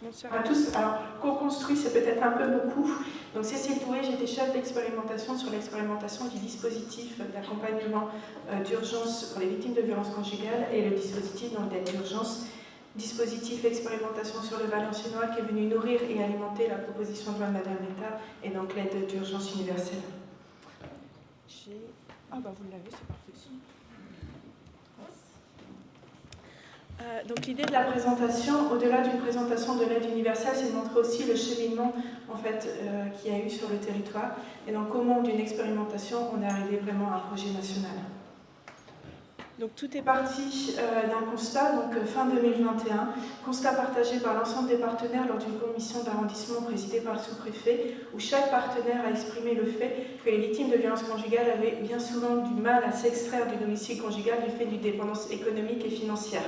Bonsoir à tous. Alors, co-construit, c'est peut-être un peu beaucoup. Donc, Cécile Touré, j'étais chef d'expérimentation sur l'expérimentation du dispositif d'accompagnement d'urgence pour les victimes de violences conjugales et le dispositif d'aide d'urgence. Dispositif expérimentation sur le Valenciennois qui est venu nourrir et alimenter la proposition de loi de Madame Létard et donc l'aide d'urgence universelle. Ah bah vous l'avez, c'est parfait. Donc l'idée de la présentation, au-delà d'une présentation de l'aide universelle, c'est de montrer aussi le cheminement en fait, qu'il y a eu sur le territoire et donc comment d'une expérimentation on est arrivé vraiment à un projet national. Donc tout est parti d'un constat, donc fin 2021, constat partagé par l'ensemble des partenaires lors d'une commission d'arrondissement présidée par le sous-préfet, où chaque partenaire a exprimé le fait que les victimes de violences conjugales avaient bien souvent du mal à s'extraire du domicile conjugal du fait d'une dépendance économique et financière.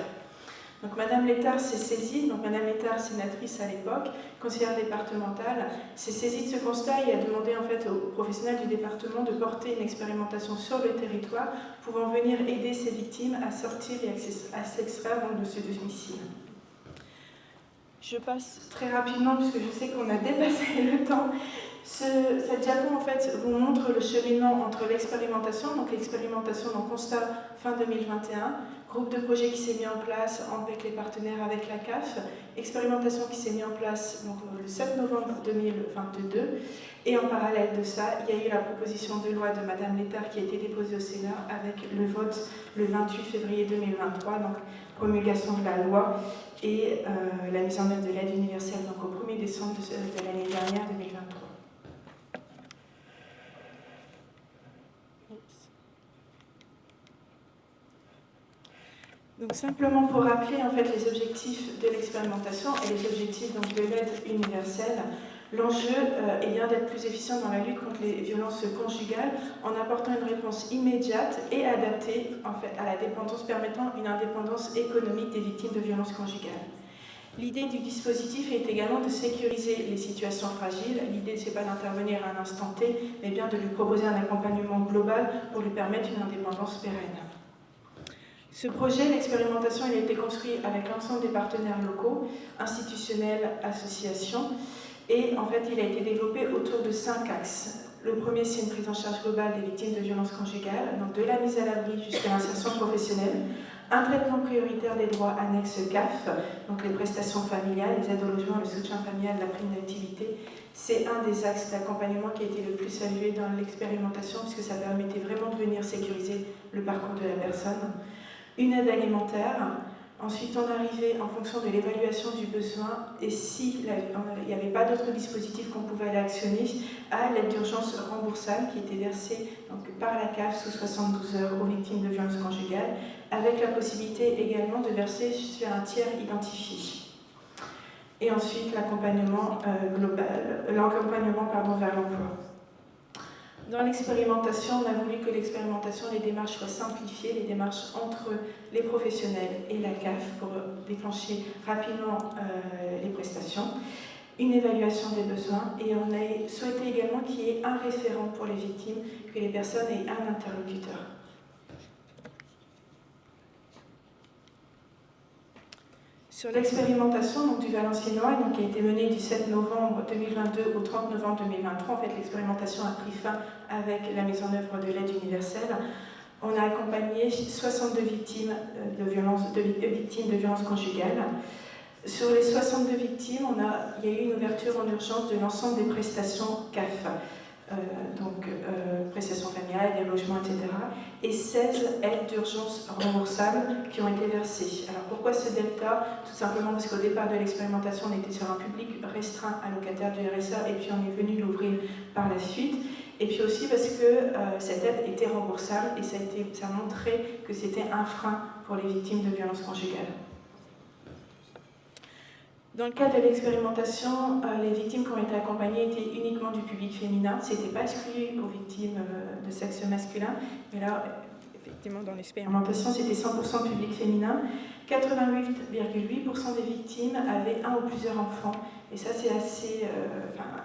Donc Madame Létard s'est saisie, donc Madame Létard, sénatrice à l'époque, conseillère départementale, s'est saisie de ce constat et a demandé en fait aux professionnels du département de porter une expérimentation sur le territoire pouvant venir aider ces victimes à sortir et à s'extraire de ce domicile. Je passe très rapidement puisque je sais qu'on a dépassé le temps. Cette diapo en fait vous montre le cheminement entre l'expérimentation, donc l'expérimentation dans constat fin 2021, groupe de projet qui s'est mis en place avec les partenaires, avec la CAF, expérimentation qui s'est mise en place donc, le 7 novembre 2022, et en parallèle de ça, il y a eu la proposition de loi de Madame Létard qui a été déposée au Sénat avec le vote le 28 février 2023, donc promulgation de la loi et la mise en œuvre de l'aide universelle donc, au 1er décembre de l'année dernière, 2023. Donc simplement pour rappeler en fait les objectifs de l'expérimentation et les objectifs donc, de l'aide universelle, l'enjeu est bien d'être plus efficient dans la lutte contre les violences conjugales en apportant une réponse immédiate et adaptée en fait, à la dépendance, permettant une indépendance économique des victimes de violences conjugales. L'idée du dispositif est également de sécuriser les situations fragiles. L'idée, ce n'est pas d'intervenir à un instant T, mais bien de lui proposer un accompagnement global pour lui permettre une indépendance pérenne. Ce projet, l'expérimentation, il a été construit avec l'ensemble des partenaires locaux, institutionnels, associations, et en fait, il a été développé autour de 5 axes. Le premier, c'est une prise en charge globale des victimes de violences conjugales, donc de la mise à l'abri jusqu'à l'insertion professionnelle, un traitement prioritaire des droits annexes CAF, donc les prestations familiales, les aides au logement, le soutien familial, la prime d'activité. C'est un des axes d'accompagnement qui a été le plus salué dans l'expérimentation, puisque ça permettait vraiment de venir sécuriser le parcours de la personne. Une aide alimentaire. Ensuite, on arrivait en fonction de l'évaluation du besoin et s'il n'y avait pas d'autres dispositifs qu'on pouvait aller actionner, à l'aide d'urgence remboursable qui était versée donc, par la CAF sous 72 heures aux victimes de violences conjugales, avec la possibilité également de verser sur un tiers identifié. Et ensuite, l'accompagnement global, vers l'emploi. Dans l'expérimentation, on a voulu que l'expérimentation, les démarches soient simplifiées, les démarches entre les professionnels et la CAF pour déclencher rapidement les prestations, une évaluation des besoins et on a souhaité également qu'il y ait un référent pour les victimes, que les personnes aient un interlocuteur. Sur l'expérimentation du Valenciennois, qui a été menée du 7 novembre 2022 au 30 novembre 2023, en fait, l'expérimentation a pris fin avec la mise en œuvre de l'aide universelle. On a accompagné 62 victimes de violences conjugales. Sur les 62 victimes, il y a eu une ouverture en urgence de l'ensemble des prestations CAF. Prestations familiales, des logements, etc. Et 16 aides d'urgence remboursables qui ont été versées. Alors pourquoi ce delta? Tout simplement parce qu'au départ de l'expérimentation, on était sur un public restreint allocataire du RSA et puis on est venu l'ouvrir par la suite. Et puis aussi parce que cette aide était remboursable et ça a montré que c'était un frein pour les victimes de violences conjugales. Dans le cadre de l'expérimentation, les victimes qui ont été accompagnées étaient uniquement du public féminin. Ce n'était pas exclu aux victimes de sexe masculin. Mais là, effectivement, dans l'expérimentation, c'était 100% public féminin. 88,8% des victimes avaient un ou plusieurs enfants Et ça, c'est assez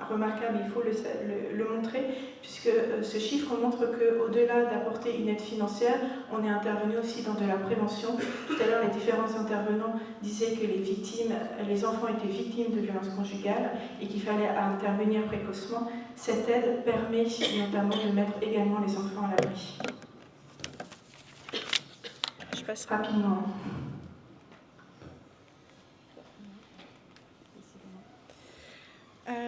remarquable, il faut le montrer, puisque ce chiffre montre qu'au-delà d'apporter une aide financière, on est intervenu aussi dans de la prévention. Tout à l'heure, les différents intervenants disaient que les enfants étaient victimes de violences conjugales et qu'il fallait intervenir précocement. Cette aide permet notamment de mettre également les enfants à l'abri. Je passe rapidement.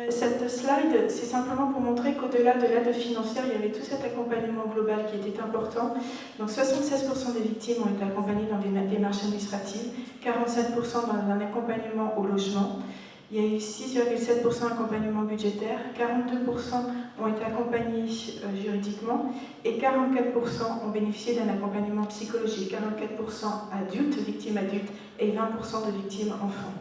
Cette slide, c'est simplement pour montrer qu'au-delà de l'aide financière, il y avait tout cet accompagnement global qui était important. Donc 76% des victimes ont été accompagnées dans des démarches administratives, 47% dans un accompagnement au logement. Il y a eu 6,7% d'accompagnement budgétaire, 42% ont été accompagnés juridiquement et 44% ont bénéficié d'un accompagnement psychologique, 44% adultes, victimes adultes et 20% de victimes enfants.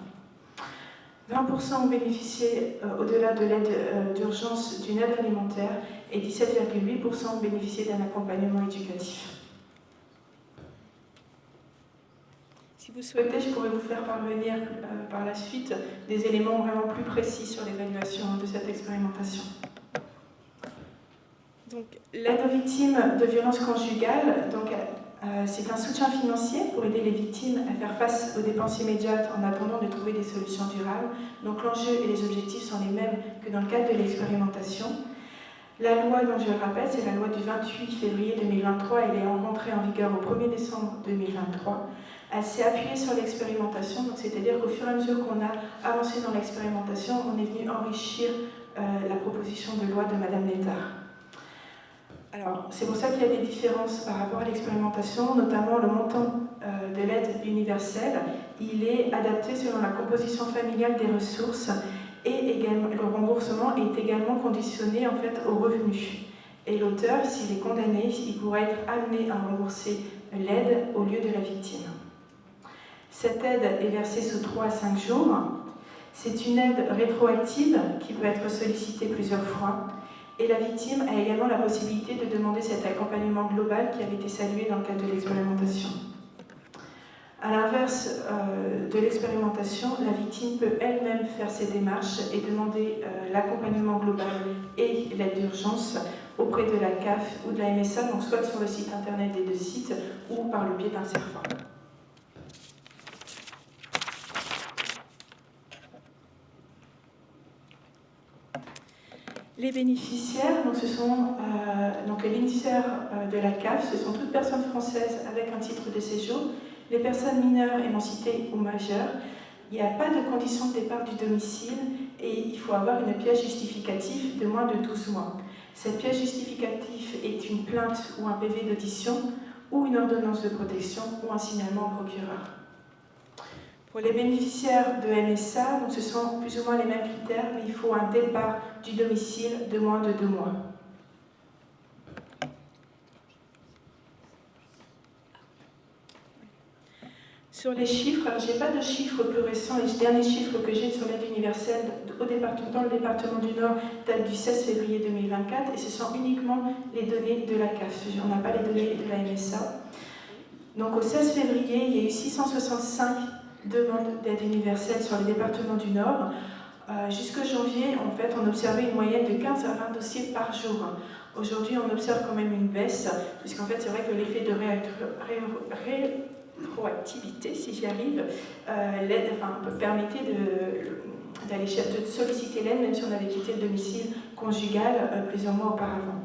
20% ont bénéficié, au-delà de l'aide d'urgence, d'une aide alimentaire et 17,8% ont bénéficié d'un accompagnement éducatif. Si vous souhaitez, je pourrais vous faire parvenir par la suite des éléments vraiment plus précis sur l'évaluation de cette expérimentation. Donc, l'aide aux victimes de violences conjugales, c'est un soutien financier pour aider les victimes à faire face aux dépenses immédiates en attendant de trouver des solutions durables. Donc l'enjeu et les objectifs sont les mêmes que dans le cadre de l'expérimentation. La loi, donc je le rappelle, c'est la loi du 28 février 2023. Elle est rentrée en vigueur au 1er décembre 2023. Elle s'est appuyée sur l'expérimentation, c'est-à-dire qu'au fur et à mesure qu'on a avancé dans l'expérimentation, on est venu enrichir la proposition de loi de Madame Létard. Alors, c'est pour ça qu'il y a des différences par rapport à l'expérimentation, notamment le montant de l'aide universelle. Il est adapté selon la composition familiale des ressources et également, le remboursement est également conditionné en fait, au revenu. Et l'auteur, s'il est condamné, il pourra être amené à rembourser l'aide au lieu de la victime. Cette aide est versée sous 3 à 5 jours. C'est une aide rétroactive qui peut être sollicitée plusieurs fois. Et la victime a également la possibilité de demander cet accompagnement global qui avait été salué dans le cadre de l'expérimentation. À l'inverse de l'expérimentation, la victime peut elle-même faire ses démarches et demander l'accompagnement global et l'aide d'urgence auprès de la CAF ou de la MSA, donc soit sur le site internet des 2 sites ou par le biais d'un CERFA. Les bénéficiaires, les bénéficiaires de la CAF, ce sont toutes personnes françaises avec un titre de séjour, les personnes mineures émancipées ou majeures. Il n'y a pas de condition de départ du domicile et il faut avoir une pièce justificative de moins de 12 mois. Cette pièce justificative est une plainte ou un PV d'audition ou une ordonnance de protection ou un signalement au procureur. Pour les bénéficiaires de MSA, ce sont plus ou moins les mêmes critères, mais il faut un départ du domicile de moins de 2 mois. Sur les chiffres, alors je n'ai pas de chiffres plus récents, les derniers chiffres que j'ai sur l'aide universelle dans le département du Nord datent du 16 février 2024 et ce sont uniquement les données de la CAF, on n'a pas les données de la MSA. Donc au 16 février, il y a eu 665 demandes d'aide universelle sur les départements du Nord. Jusqu'au janvier, en fait, on observait une moyenne de 15 à 20 dossiers par jour. Aujourd'hui, on observe quand même une baisse, puisqu'en fait, c'est vrai que l'effet de rétroactivité, si j'y arrive, permettait de solliciter l'aide, même si on avait quitté le domicile conjugal plusieurs mois auparavant.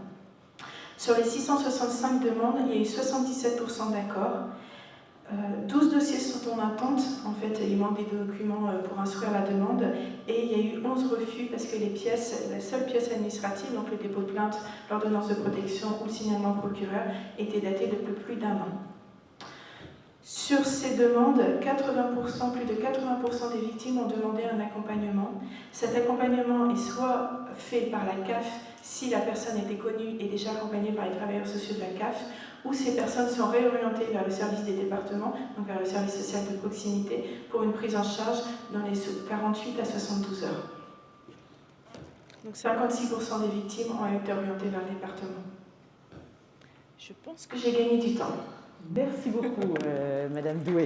Sur les 665 demandes, il y a eu 77% d'accords. 12 dossiers sont en attente, en fait, il manque des documents pour instruire la demande, et il y a eu 11 refus parce que la seule pièce administrative, donc le dépôt de plainte, l'ordonnance de protection ou le signalement au procureur, était datée de plus d'1 an. Sur ces demandes, plus de 80% des victimes ont demandé un accompagnement. Cet accompagnement est soit fait par la CAF si la personne était connue et déjà accompagnée par les travailleurs sociaux de la CAF, ou ces personnes sont réorientées vers le service des départements, donc vers le service social de proximité, pour une prise en charge dans les 48 à 72 heures. Donc 56% des victimes ont été orientées vers le département. Je pense que j'ai gagné du temps. Merci beaucoup, Madame Doué.